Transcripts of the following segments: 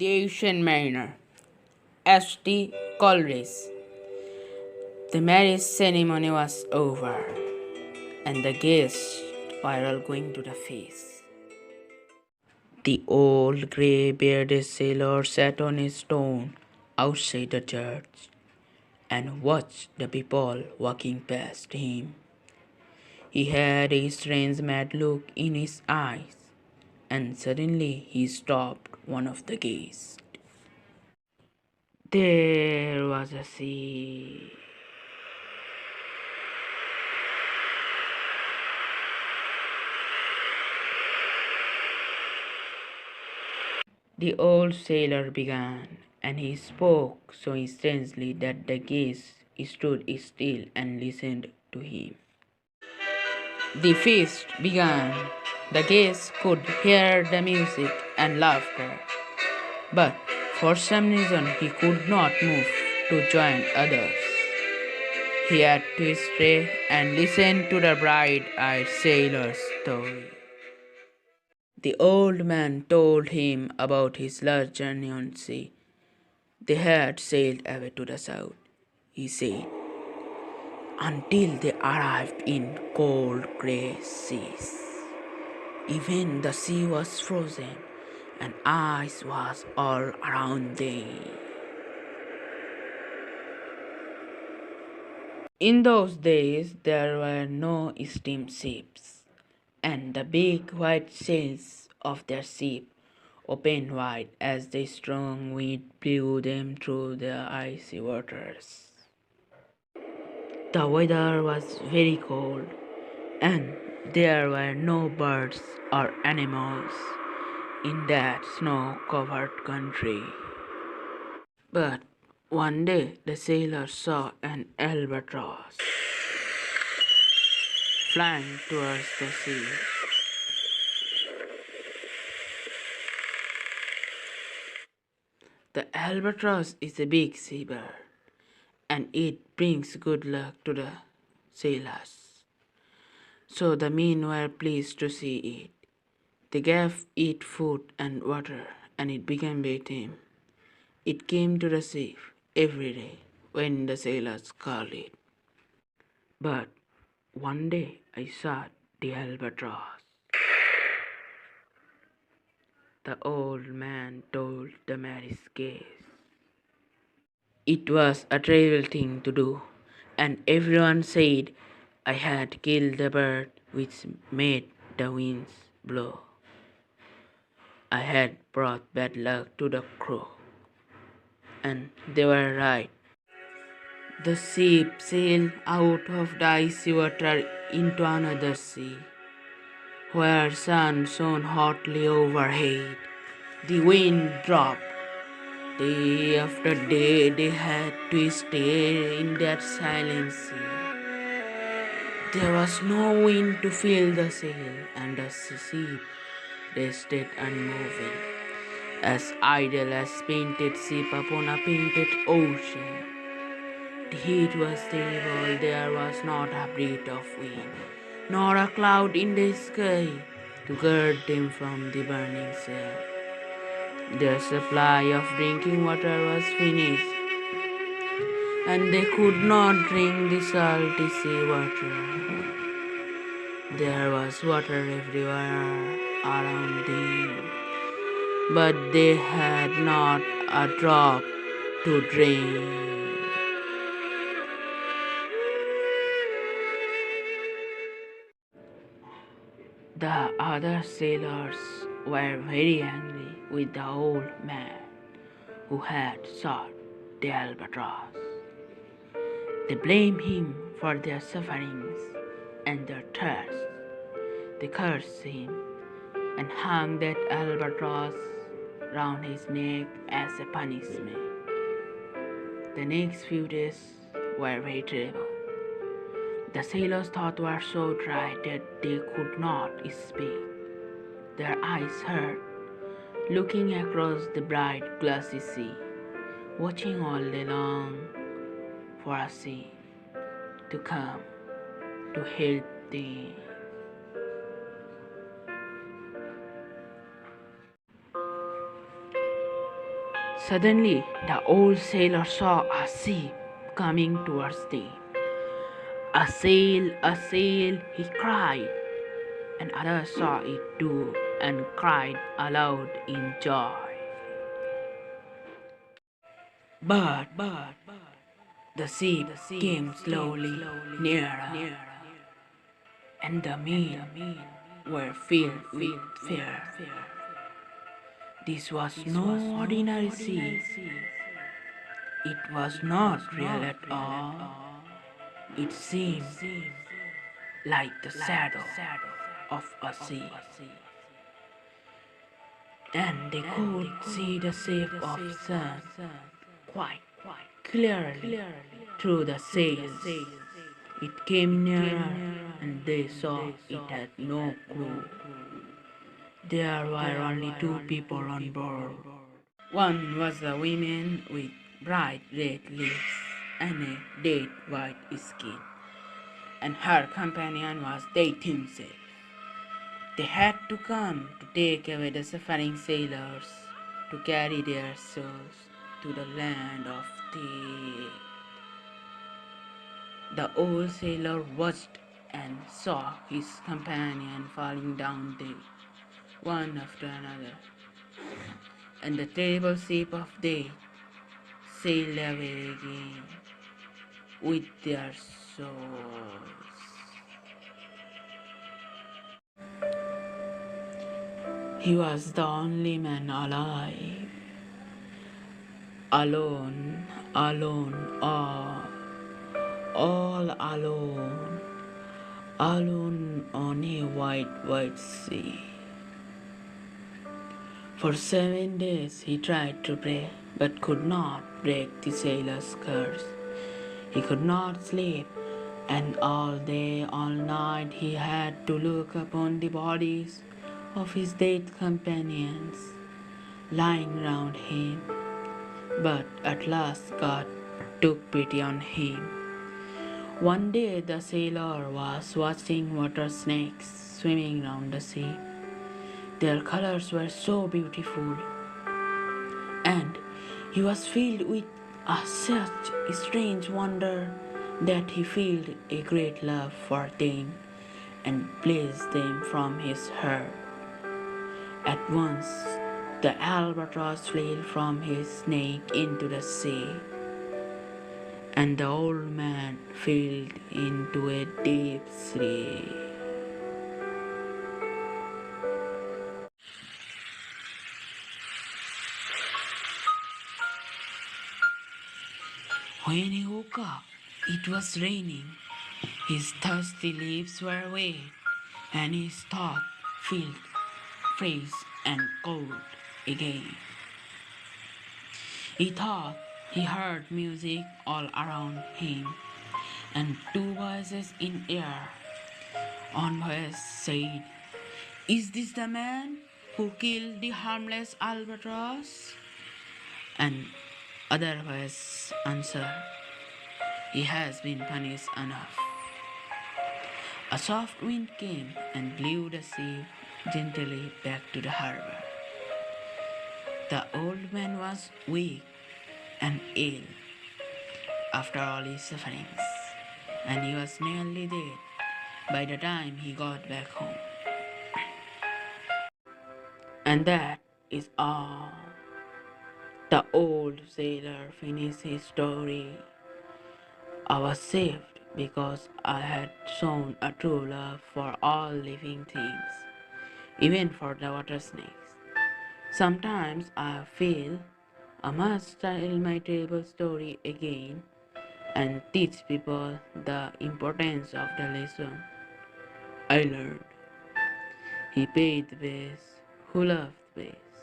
The Asian Mariner, St. Coleridge. The marriage ceremony was over, and the guests were all going to the feast. The old grey-bearded sailor sat on a stone outside the church and watched the people walking past him. He had a strange mad look in his eyes, and suddenly he stopped one of the guests. There was a sea. The old sailor began, and he spoke so strangely that the guests stood still and listened to him. The feast began. The guests could hear the music and laughter, but for some reason he could not move to join others. He had to stay and listen to the bright-eyed sailor's story. The old man told him about his last journey on sea. They had sailed away to the south, he said, until they arrived in cold grey seas. Even the sea was frozen and ice was all around them. In those days there were no steamships, and the big white sails of their ship opened wide as the strong wind blew them through the icy waters. The weather was very cold, and there were no birds or animals in that snow-covered country. But one day the sailor saw an albatross flying towards the sea. The albatross is a big seabird, and it brings good luck to the sailors. So the men were pleased to see it. They gave it food and water, and it began with him. It came to the ship every day when the sailors called it. But one day I saw the albatross. The old man told the married guest. It was a terrible thing to do, and everyone said I had killed the bird which made the winds blow. I had brought bad luck to the crew, and they were right. The ship sailed out of the icy water into another sea, where sun shone hotly overhead. The wind dropped. Day after day they had to stay in that silent sea. There was no wind to fill the sail, and the ship rested unmoving, as idle as painted ship upon a painted ocean. The heat was terrible. There was not a breath of wind, nor a cloud in the sky to guard them from the burning sun. Their supply of drinking water was finished, and they could not drink the salty sea water. There was water everywhere around them, but they had not a drop to drink. The other sailors were very angry with the old man who had shot the albatross. They blamed him for their sufferings and their thirst. They cursed him and hung that albatross round his neck as a punishment. The next few days were very terrible. The sailors' thoughts were so dry that they could not speak. Their eyes hurt, looking across the bright glassy sea, watching all day long for a sea to come to help them. Suddenly, the old sailor saw a ship coming towards them. A sail, he cried, and others saw it too and cried aloud in joy. But the ship came slowly nearer, and the men were filled with fear. This was no ordinary ship. It was not real at all. It seemed like the shadow of a sea, and they could see the shape of sun quite clearly through the sails. It came nearer, and they saw it had no crew. There were only two people on board. One was a woman with bright red lips and a dead white skin, and her companion was Death himself. They had to come to take away the suffering sailors, to carry their souls to the land of death. The old sailor watched and saw his companion falling down dead, one after another, and the terrible ship of death sailed away again with their souls. He was the only man alive, alone, all alone, alone on a white sea. For 7 days he tried to pray, but could not break the sailor's curse. He could not sleep, and all day, all night he had to look upon the bodies of his dead companions lying round him. But at last God took pity on him. One day the sailor was watching water snakes swimming round the sea. Their colors were so beautiful, and he was filled with such strange wonder that he felt a great love for them and blessed them from his heart. At once the albatross fell from his neck into the sea, and the old man fell into a deep sleep. When he woke up, it was raining. His thirsty lips were wet, and his thought felt fresh and cold again. He thought he heard music all around him, and two voices in air. One voice said, "Is this the man who killed the harmless albatross?" And other voice answered, "He has been punished enough." A soft wind came and blew the ship gently back to the harbor. The old man was weak and ill after all his sufferings, and he was nearly dead by the time he got back home. And that is all. The old sailor finished his story. I was saved because I had shown a true love for all living things, even for the water snakes. Sometimes I feel I must tell my terrible story again and teach people the importance of the lesson I learned. He paid the best, who loved best,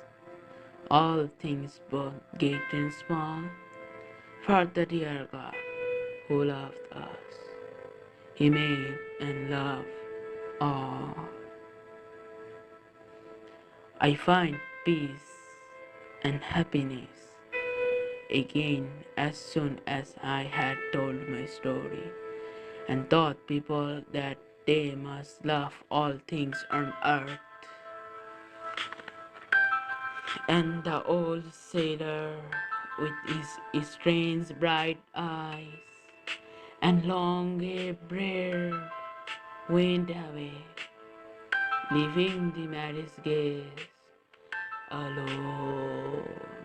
all things both great and small, for the dear God who loved us. He made and loved all. I find peace and happiness again as soon as I had told my story and taught people that they must love all things on earth. And the old sailor with his strange bright eyes and long gray beard went away, leaving the Mary's gaze alone.